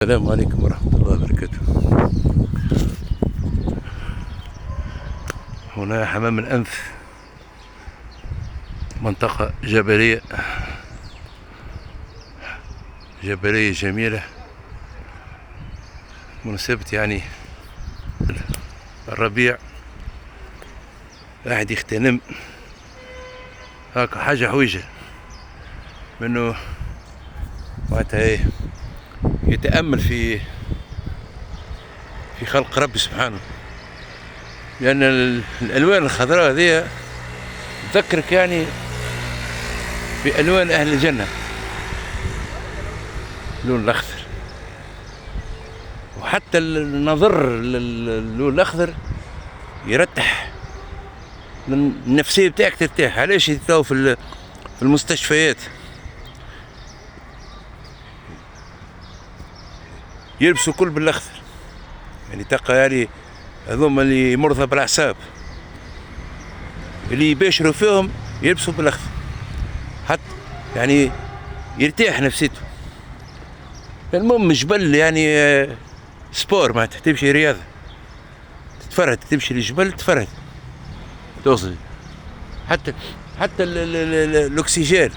السلام عليكم ورحمة الله وبركاته. هنا حمام الأنف، منطقة جبلية جميلة، مناسبة يعني الربيع، واحد يغتنم هاكا حاجة حويجة منه معناتها يتأمل في خلق ربي سبحانه، لأن الألوان الخضراء هذه تذكرك يعني بألوان أهل الجنة، اللون الأخضر، وحتى النظر اللون الأخضر يرتح النفسية بتاعك، ترتاح. علاش يتلاو في المستشفيات يلبسوا كل بالأخضر، يعني تلقى يعني هذوما اللي مرضى بالأعصاب اللي يباشروا فيهم يلبسوا بالأخضر، حتى يعني يرتاح نفسيته. المهم جبل يعني سبور، معناتها تمشي رياضة، تتفرهد، تمشي للجبل تتفرهد، توصل حتى الأكسجين،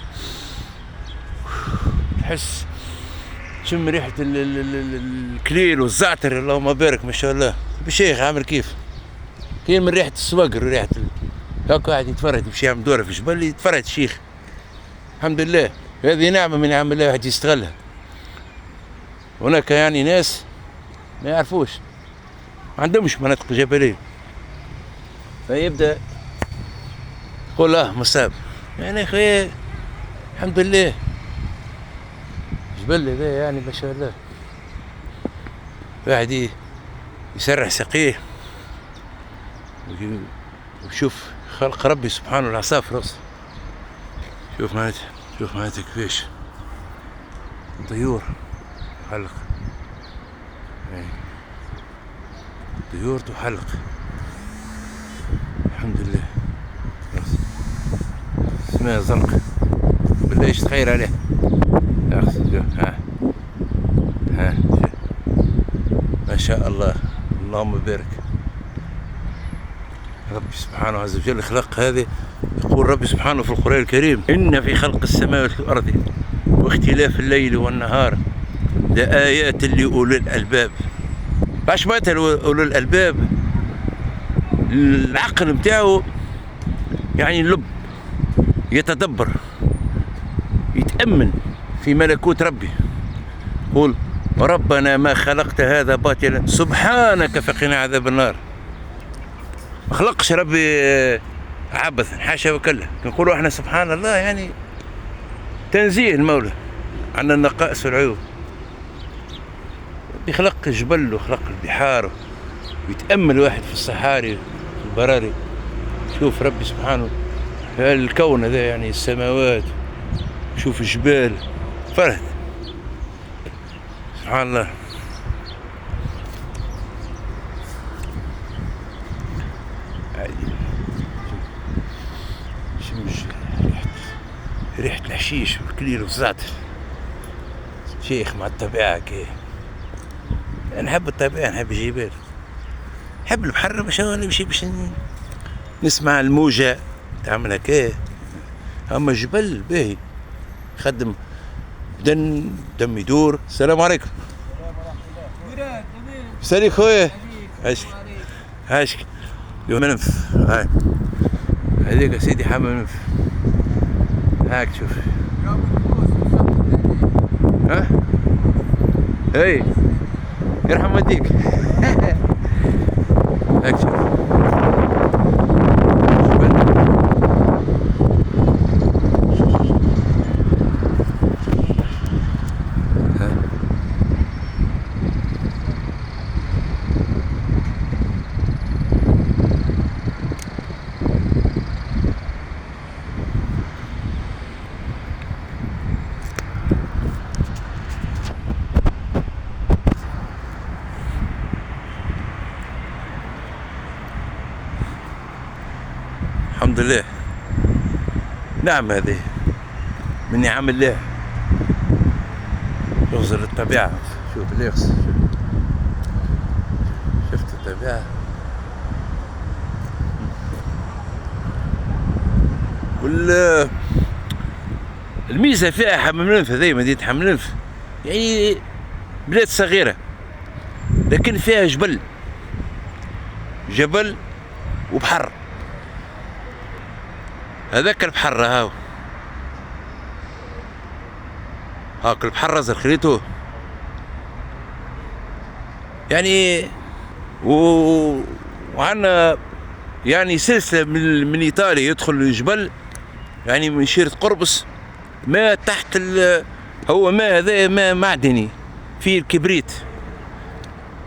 تحس تشم ريحة الكليل والزعتر، اللهم بارك ما شاء الله. بالشيخ عامل كيف كاين من ريحة السواقر، ريحة هاكا واحد يتفرهد، يمشي يعمل دورة في الجبل يتفرهد الشيخ. الحمد لله، هذه نعمة من نعم الله، واحد يستغلها. هناك يعني ناس ما يعرفوش، ما عندهمش مناطق جبلية، فيبدأ يقول مصاب، يعني اخي الحمد لله جبل هذا يعني ما شاء الله، واحد يسرح سقيه ويشوف خلق ربي سبحانه، العصافر راسه. شوف معناتها كيفاش طيور حلق، طيور تحلق، الحمد لله. سماء زرق بالله، ايش تخير عليه. ها ما شاء الله، اللهم بارك. ربي سبحانه عز وجل خلق هذه. يقول ربي سبحانه في القرآن الكريم: إن في خلق السماوات والأرض واختلاف الليل والنهار لآيات لأولي الألباب. باش معناتها أولي الألباب؟ العقل متاعه يعني اللب، يتدبر، يتأمن في ملكوت ربي. قول ربنا ما خلقت هذا باطلا سبحانك فقنا عذاب النار. ما خلقش ربي عبثا، حاشا وكلا. نقولوا احنا سبحان الله، يعني تنزيه المولى عن النقائص والعيوب. يخلق الجبل وخلق البحار، ويتأمل واحد في الصحاري في البراري، شوف ربي سبحانه الكون هذا، يعني السماوات، شوف الجبال، فرهد سبحان الله. شمش ريحة الحشيش والكليل والزعتر، شيخ مع الطبيعة كي. نحب الطبيعة، نحب الجبال، نحب البحر، باش نمشي باش نسمع الموجة تعمل هكا. أما الجبل باهي، خدم دم يدور. السلام عليكم. سالي خويا، عاشك يوم ننف. هاي هذيك سيدي حمام ننف، هاك شوف. ها اي يرحم والديك. هاك شوف الحمد لله. نعم، هذه من نعم الله، يغزر الطبيعة. شوف باليغس. شفت الطبيعة الميزة فيها حمام الأنف، هذه مدينة حمام الأنف يعني بلاد صغيرة لكن فيها جبل وبحر. هذاك البحر هاك البحر الأزرق خليتوه يعني. وعندنا يعني سلسلة من إيطاليا يدخل الجبل يعني من شيرة قربص، ما تحت هو ماء هذا ماء معدني فيه الكبريت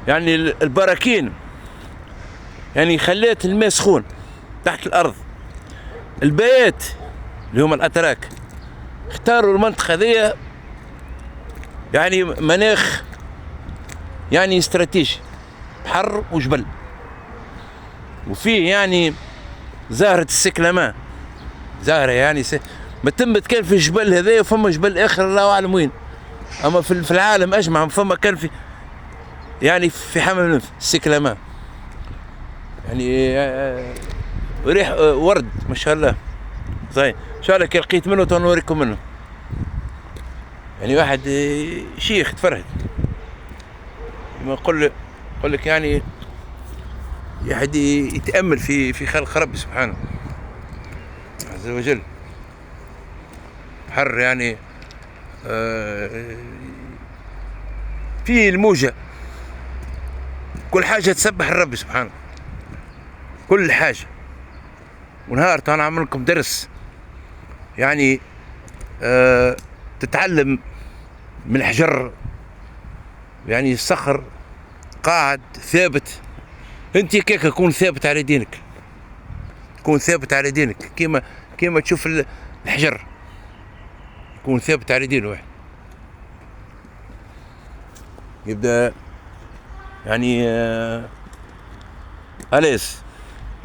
يعني البراكين يعني خلات الماء سخون تحت الأرض. البيات اللي هم الأتراك اختاروا المنطقة هذيا يعني مناخ يعني استراتيجي، بحر وجبل، وفيه يعني زهرة السكلمان، زهرة يعني ما تمت كان في الجبل هذايا، وفما جبل آخر الله أعلم وين، أما في العالم أجمع فما كان في يعني في حمام الأنف السكلمان يعني ريح ورد ما شاء الله. صحيح ان شاء الله كي لقيت منه تنوريكم منه يعني واحد شيخ تفرهد ما نقول لك يعني واحد يتامل في خلق ربي سبحانه عز وجل. بحر يعني فيه الموجة، كل حاجة تسبح الرب سبحانه، كل حاجة. ونهار انا عامل لكم درس يعني تتعلم من الحجر يعني الصخر قاعد ثابت. انت كيك كون ثابت على دينك، كون ثابت على دينك كيما تشوف الحجر، كون ثابت على دينه واحد يبدا يعني أليس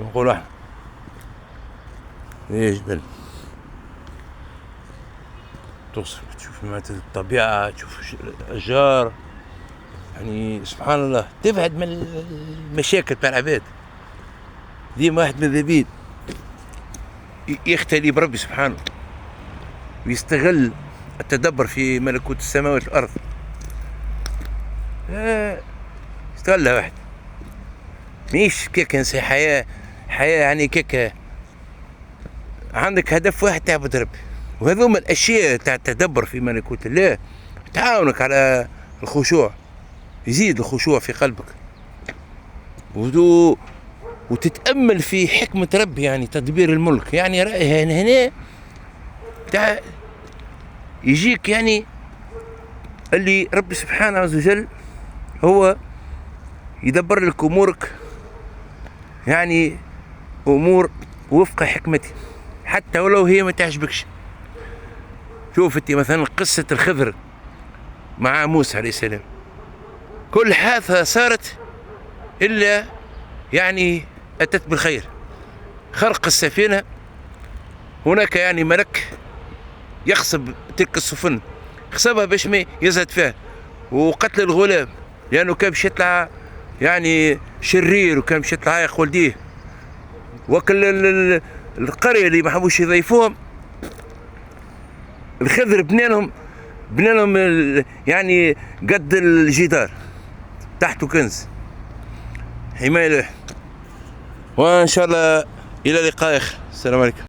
نقولوا احنا ايه جبل توصل تشوف الطبيعة، تشوف الأشجار يعني سبحان الله، تبعد من المشاكل تاع العباد. ديما واحد ماذا بيه يختلي بربي سبحانه ويستغل التدبر في ملكوت السماوات والأرض. يستغلها واحد مش كيك انسى حياة يعني كيك عندك هدف واحد تعبد ربي. وهذوما الاشياء تاع التدبر في ملكوت الله تعاونك على الخشوع، يزيد الخشوع في قلبك وتتامل في حكمة ربي يعني تدبير الملك. يعني هنا تاع يجيك يعني اللي ربي سبحانه عز وجل هو يدبر لك امورك يعني امور وفق حكمته حتى ولو هي ما تعجبكش. شوف انت مثلا قصة الخضر مع موسى عليه السلام، كل حادثة صارت الا يعني اتت بالخير. خرق السفينة هناك يعني ملك يخصب تلك السفن، خصبها باش ما يزهد فيها، وقتل الغلام لانه كان باش يطلع يعني شرير وكان باش يطلع ياخذ ولديه. وكل القرية اللي ما حبوش يضيفوهم الخضر بنالهم يعني قد الجدار تحته كنز حماية له. وان شاء الله الى لقاء اخر. السلام عليكم.